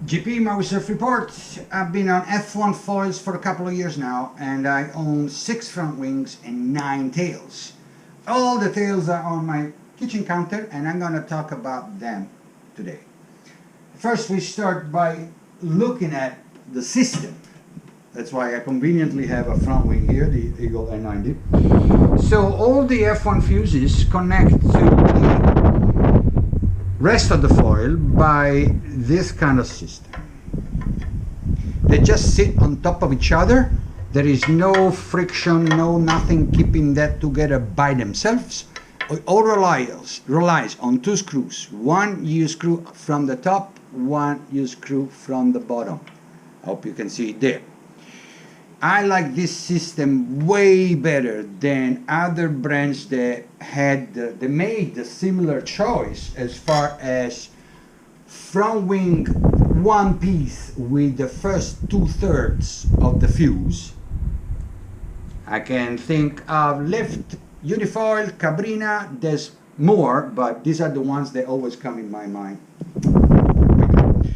GP Myself Report. I've been on F1 foils for a couple of years now, and I own 6 front wings and 9 tails. All the tails are on my kitchen counter, and I'm going to talk about them today. First, we start by looking at the system. That's why I conveniently have a front wing here, the Eagle N90. So all the F1 fuses connect to the rest of the foil by this kind of system. They just sit on top of each other. There is no friction, no nothing keeping that together by themselves. It all relies on 2 screws. One U-screw from the top, one U-screw from the bottom. I hope you can see it there. I like this system way better than other brands that they made a similar choice as far as front wing one piece with the first 2/3 of the fuse. I can think of Lift, Unifoil, Cabrina. There's more, but these are the ones that always come in my mind.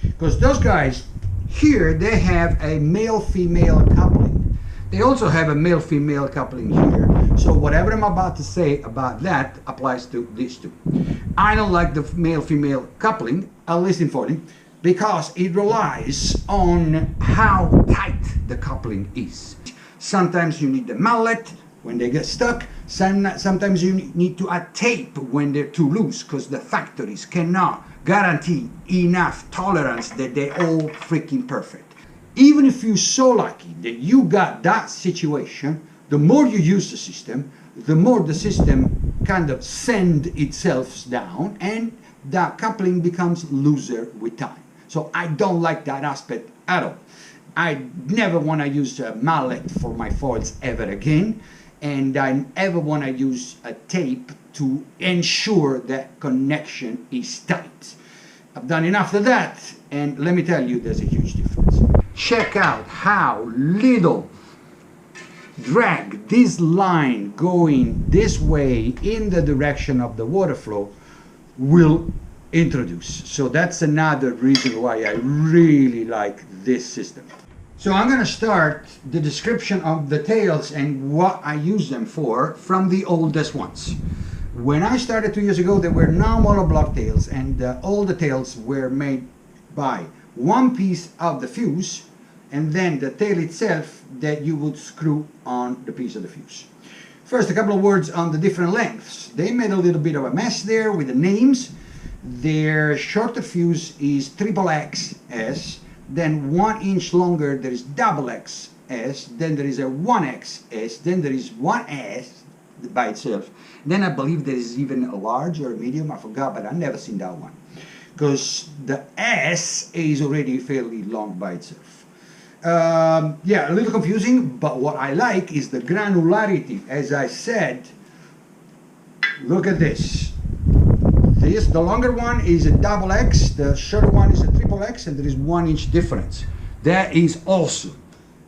Because those guys here, they have a male-female coupling. They also have a male-female coupling here. So whatever I'm about to say about that applies to these two. I don't like the male-female coupling, at least in foiling, because it relies on how tight the coupling is. Sometimes you need the mallet when they get stuck. Sometimes you need to add tape when they're too loose, because the factories cannot guarantee enough tolerance that they're all freaking perfect. Even if you're so lucky that you got that situation, the more you use the system, the more the system kind of sends itself down, and the coupling becomes looser with time. So I don't like that aspect at all. I never want to use a mallet for my foils ever again, and I never want to use a tape to ensure that connection is tight. I've done enough of that, and let me tell you, there's a huge difference. Check out how little drag this line going this way in the direction of the water flow will introduce. So that's another reason why I really like this system. So I'm going to start the description of the tails and what I use them for from the oldest ones. When I started 2 years ago, there were no monoblock tails, and all the tails were made by one piece of the fuse and then the tail itself that you would screw on the piece of the fuse. First, a couple of words on the different lengths. They made a little bit of a mess there with the names. Their shorter fuse is XXS, then 1 inch longer there is XXS, then there is a 1XS, then there is 1S by itself. Then I believe there is even a large or a medium, I forgot, but I've never seen that one, because the S is already fairly long by itself. Yeah, a little confusing, but what I like is the granularity. As I said, look at this. The longer one is a XX, the shorter one is a XXX, and there is 1 inch difference. That is awesome.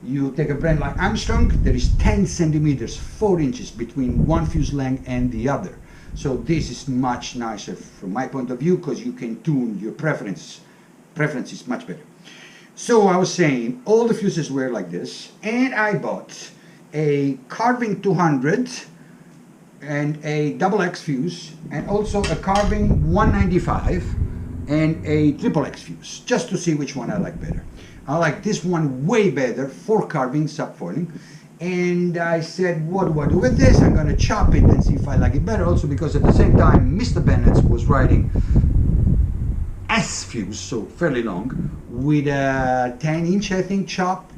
You take a brand like Armstrong, there is 10 centimeters, 4 inches between one fuse length and the other. So this is much nicer from my point of view, because you can tune your preferences much better. So I was saying, all the fuses were like this, and I bought a Carving 200 and a XX fuse, and also a Carving 195 and a XXX fuse, just to see which one I like better. I like this one way better for carving, subfoiling, and I said, what do I do with this? I'm going to chop it and see if I like it better, also because at the same time Mr. Bennett was writing S fuse, so fairly long, with a 10 inch I think chop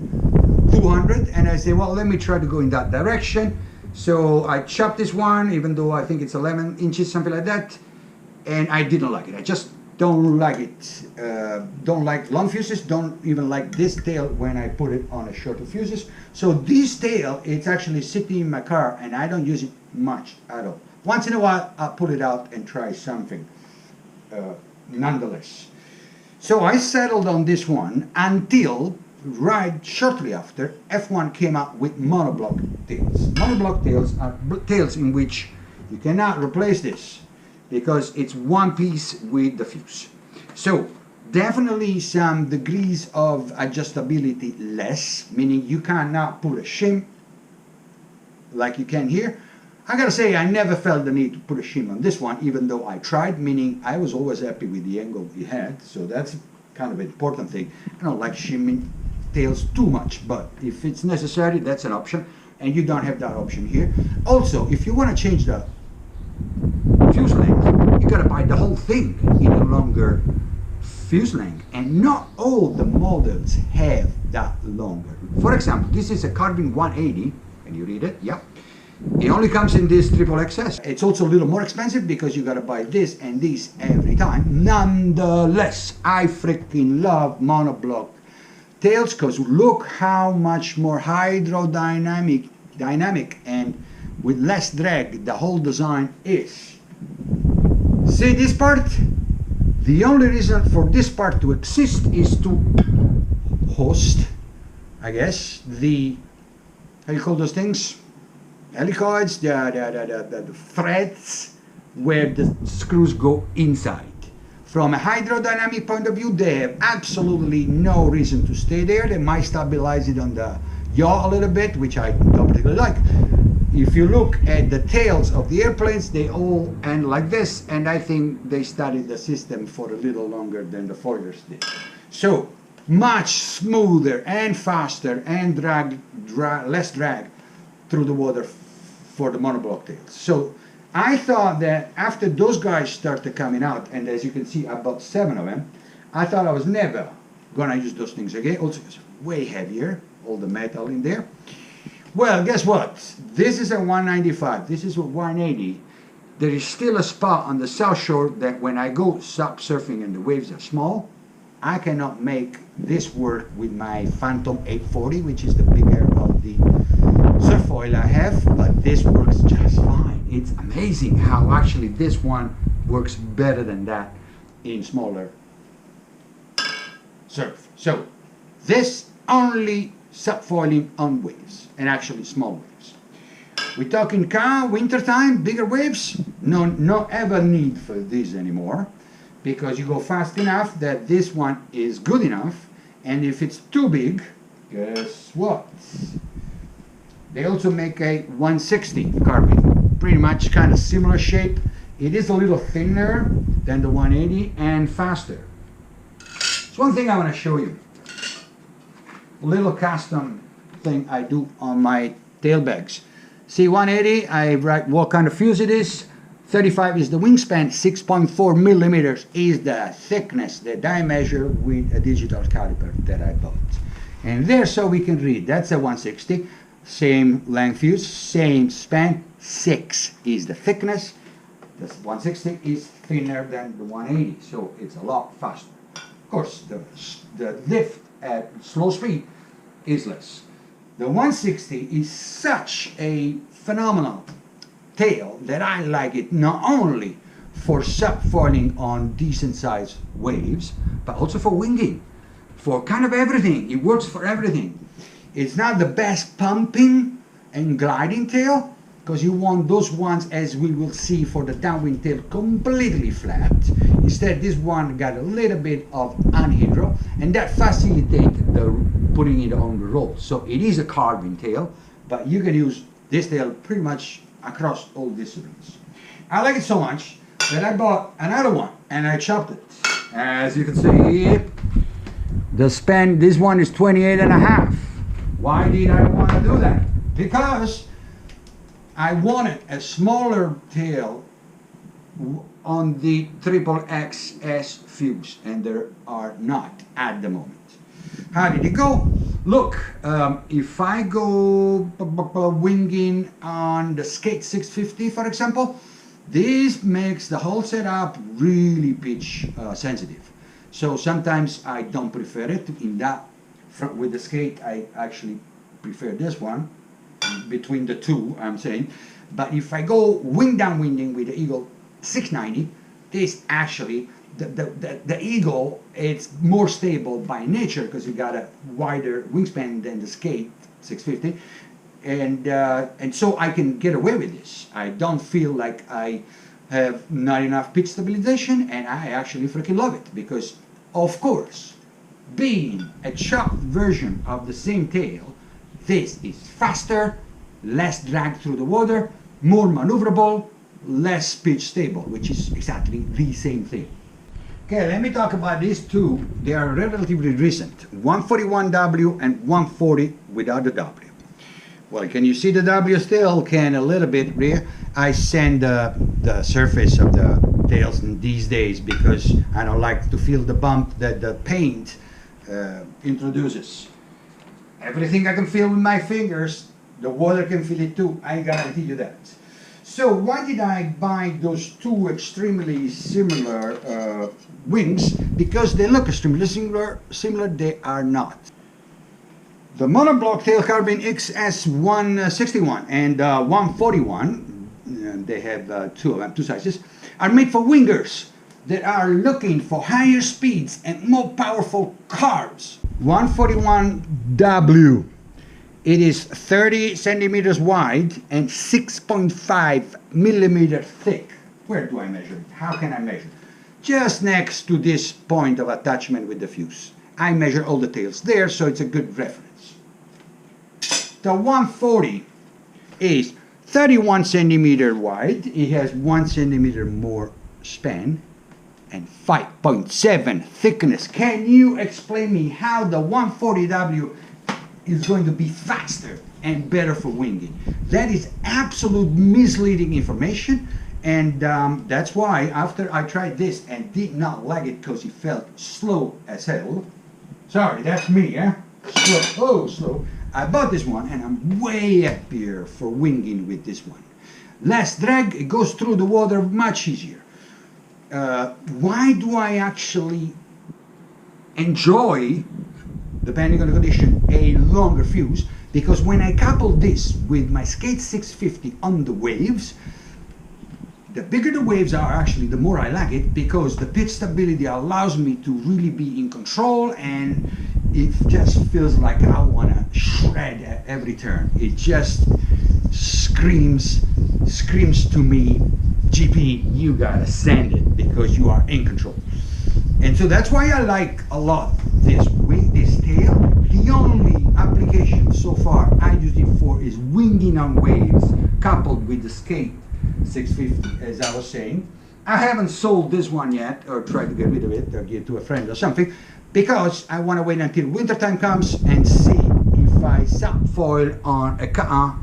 200, and I said, well, let me try to go in that direction. So I chopped this one, even though I think it's 11 inches, something like that, and I didn't like it. I just don't like it. Don't like long fuses, don't even like this tail when I put it on a shorter fuses. So this tail, it's actually sitting in my car, and I don't use it much at all. Once in a while I'll pull it out and try something nonetheless. So I settled on this one until right shortly after F1 came out with monoblock tails. Monoblock tails are tails in which you cannot replace this, because it's one piece with the fuse. So Definitely some degrees of adjustability less, meaning you cannot put a shim like you can here. I gotta say, I never felt the need to put a shim on this one, even though I tried, meaning I was always happy with the angle it had, so that's kind of an important thing. I don't like shimming tails too much, but if it's necessary, that's an option, and you don't have that option here. Also, if you want to change the fuse length, you gotta buy the whole thing in a longer fuse length, and not all the models have that longer. For example, this is a carbon 180. Can you read it? Yeah. It only comes in this triple XS. It's also a little more expensive because you gotta buy this and this every time. Nonetheless, I freaking love monoblock tails because look how much more dynamic and with less drag the whole design is. See this part? The only reason for this part to exist is to host, I guess, the, how you call those things? Helicoids, the threads where the screws go inside. From a hydrodynamic point of view, they have absolutely no reason to stay there. They might stabilize it on the yaw a little bit, which I don't particularly like. If you look at the tails of the airplanes, they all end like this, and I think they studied the system for a little longer than the foilers did. So, much smoother and faster and less drag through the water for the monoblock tails. So I thought that after those guys started coming out, and as you can see I bought 7 of them, I thought I was never gonna use those things again. Also it's way heavier, all the metal in there. Well, guess what? This is a 195, this is a 180. There is still a spot on the South Shore that when I go SUP surfing and the waves are small, I cannot make this work with my Phantom 840, which is the bigger of the surf foil I have, but this works just fine. It's amazing how actually this one works better than that in smaller surf. So this only subfoiling on waves, and actually small waves. We're talking winter time, bigger waves, no ever need for this anymore, because you go fast enough that this one is good enough, and if it's too big, guess what? They also make a 160 carbine, pretty much kind of similar shape. It is a little thinner than the 180 and faster. It's one thing I want to show you. A little custom thing I do on my tail bags. See, 180, I write what kind of fuse it is. 35 is the wingspan, 6.4 millimeters is the thickness, the diameter with a digital caliper that I bought. And there, so we can read, that's a 160. Same length fuse, same span, 6 is the thickness. The 160 is thinner than the 180, so it's a lot faster. Of course, the lift at slow speed is less. The 160 is such a phenomenal tail that I like it not only for subfoiling on decent sized waves, but also for winging, for kind of everything. It works for everything. It's not the best pumping and gliding tail, because you want those ones, as we will see for the downwind tail, completely flat. Instead, this one got a little bit of anhydro, and that facilitates the putting it on the roll. So it is a carbon tail, but you can use this tail pretty much across all disciplines. I like it so much that I bought another one and I chopped it. As you can see, the span, this one is 28.5. Why did I want to do that? Because I wanted a smaller tail on the triple XS fuse, and there are not at the moment. How did it go? Look, if I go winging on the Skate 650, for example, this makes the whole setup really pitch sensitive. So sometimes I don't prefer it in that. With the Skate, I actually prefer this one between the two, I'm saying. But if I go wing downwinding with the Eagle 690, this actually, the Eagle, it's more stable by nature because you got a wider wingspan than the Skate 650, and so I can get away with this. I don't feel like I have not enough pitch stabilization, and I actually freaking love it because Of course, being a chopped version of the same tail, this is faster, less drag through the water, more maneuverable, less pitch stable, which is exactly the same thing. Okay, let me talk about these two. They are relatively recent, 141W and 140 without the W. Well, can you see the W still? Can a little bit rear. I sand the surface of the tails these days because I don't like to feel the bump that the paint introduces. Everything I can feel with my fingers, the water can feel it too, I guarantee you that. So why did I buy those two extremely similar wings? Because they look extremely similar, they are not. The monoblock tail carbine XS161 and 141, they have two of them, two sizes, are made for wingers that are looking for higher speeds and more powerful carbs. 141W. It is 30 centimeters wide and 6.5 millimeters thick. Where do I measure it? How can I measure it? Just next to this point of attachment with the fuse. I measure all the tails there, so it's a good reference. The 140 is 31 centimeters wide. It has 1 centimeter more span and 5.7 thickness. Can you explain me how the 140W is going to be faster and better for winging? That is absolute misleading information, and that's why after I tried this and did not like it because it felt slow as hell. Sorry, that's me, eh? Slow, oh slow. I bought this one and I'm way happier for winging with this one. Less drag, it goes through the water much easier. Why do I actually enjoy, depending on the condition, a longer fuse? Because when I couple this with my Skate 650 on the waves, the bigger the waves are, actually, the more I like it, because the pitch stability allows me to really be in control, and it just feels like I want to shred at every turn. It just screams to me, GP, you gotta send it because you are in control. And so that's why I like a lot this wing, this tail. The only application so far I used it for is winging on waves coupled with the Skate 650, as I was saying. I haven't sold this one yet, or tried to get rid of it, or give it to a friend or something, because I want to wait until wintertime comes and see if I subfoil on a car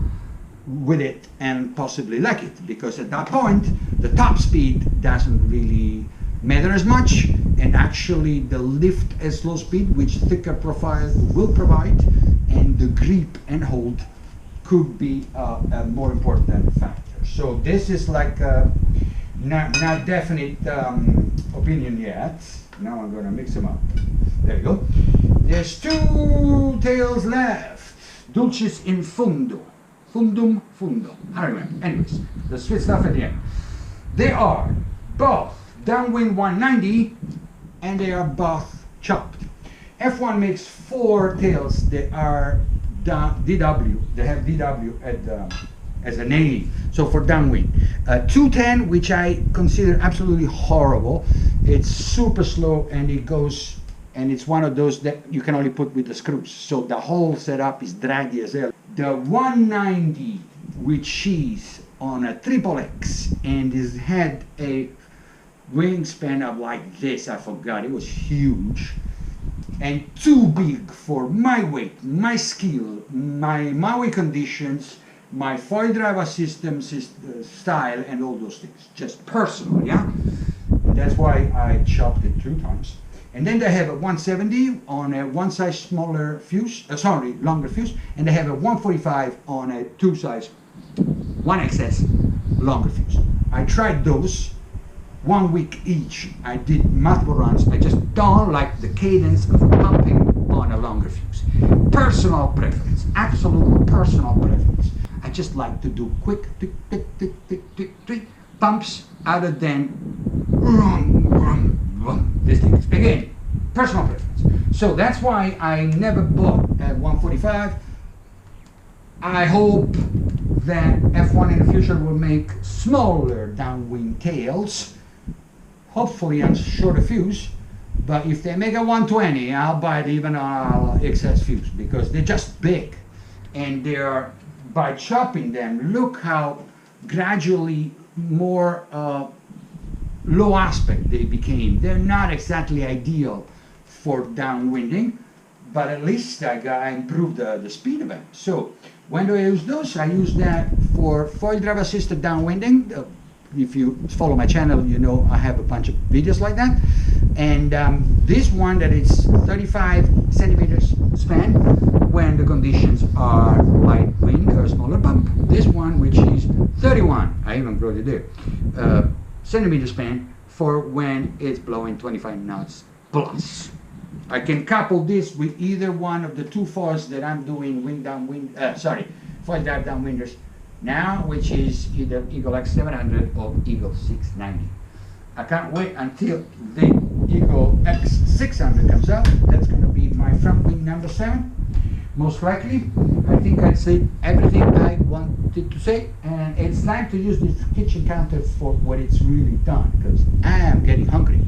with it and possibly like it, because at that point the top speed doesn't really matter as much, and actually the lift at slow speed, which thicker profile will provide, and the grip and hold could be a more important factor. So this is like not definite opinion yet. Now I'm going to mix them up. There you go. There's two tails left. Dulcis in fundo. Fundum, fundo. I don't remember. Anyways, the sweet stuff at the end. They are both Downwind 190 and they are both chopped. F1 makes 4 tails that are DW. They have DW at as a name. So for Downwind. 210, which I consider absolutely horrible. It's super slow and it goes, and it's one of those that you can only put with the screws. So the whole setup is draggy as hell. The 190, which is on a EagleX and has had a wingspan of like this, I forgot, it was huge and too big for my weight, my skill, my Maui conditions, my foil driver system style, and all those things, just personal, yeah? And that's why I chopped it 2 times. And then they have a 170 on a 1 size smaller fuse, longer fuse, and they have a 145 on a 2 size 1XS longer fuse. I tried those 1 week each. I did multiple runs. I just don't like the cadence of pumping on a longer fuse. Personal preference, absolute personal preference. I just like to do quick tick, tick, tick, tick, tick, tick, pumps other than this thing. Again, personal preference. So that's why I never bought a 145. I hope that F1 in the future will make smaller downwind tails, hopefully on shorter fuse, But if they make a 120, I'll buy it even on XS fuse because they're just big. And they're, by chopping them, look how gradually more low aspect they became. They're not exactly ideal for downwinding, but at least I improved the speed of them. So when do I use those? I use that for foil drive assisted downwinding. If you follow my channel, you know I have a bunch of videos like that. And this one that is 35 centimeters span when the conditions are light wind or smaller bump. This one, which is 31, I even wrote it there, centimeter span for when it's blowing 25 knots plus. I can couple this with either one of the two foils that I'm doing foil drive downwinders now, which is either EagleX 700 or Eagle 690. I can't wait until the EagleX 600 comes out. That's going to be my front wing number 7. Most likely, I think I said everything I wanted to say, and it's time to use this kitchen counter for what it's really done, because I am getting hungry.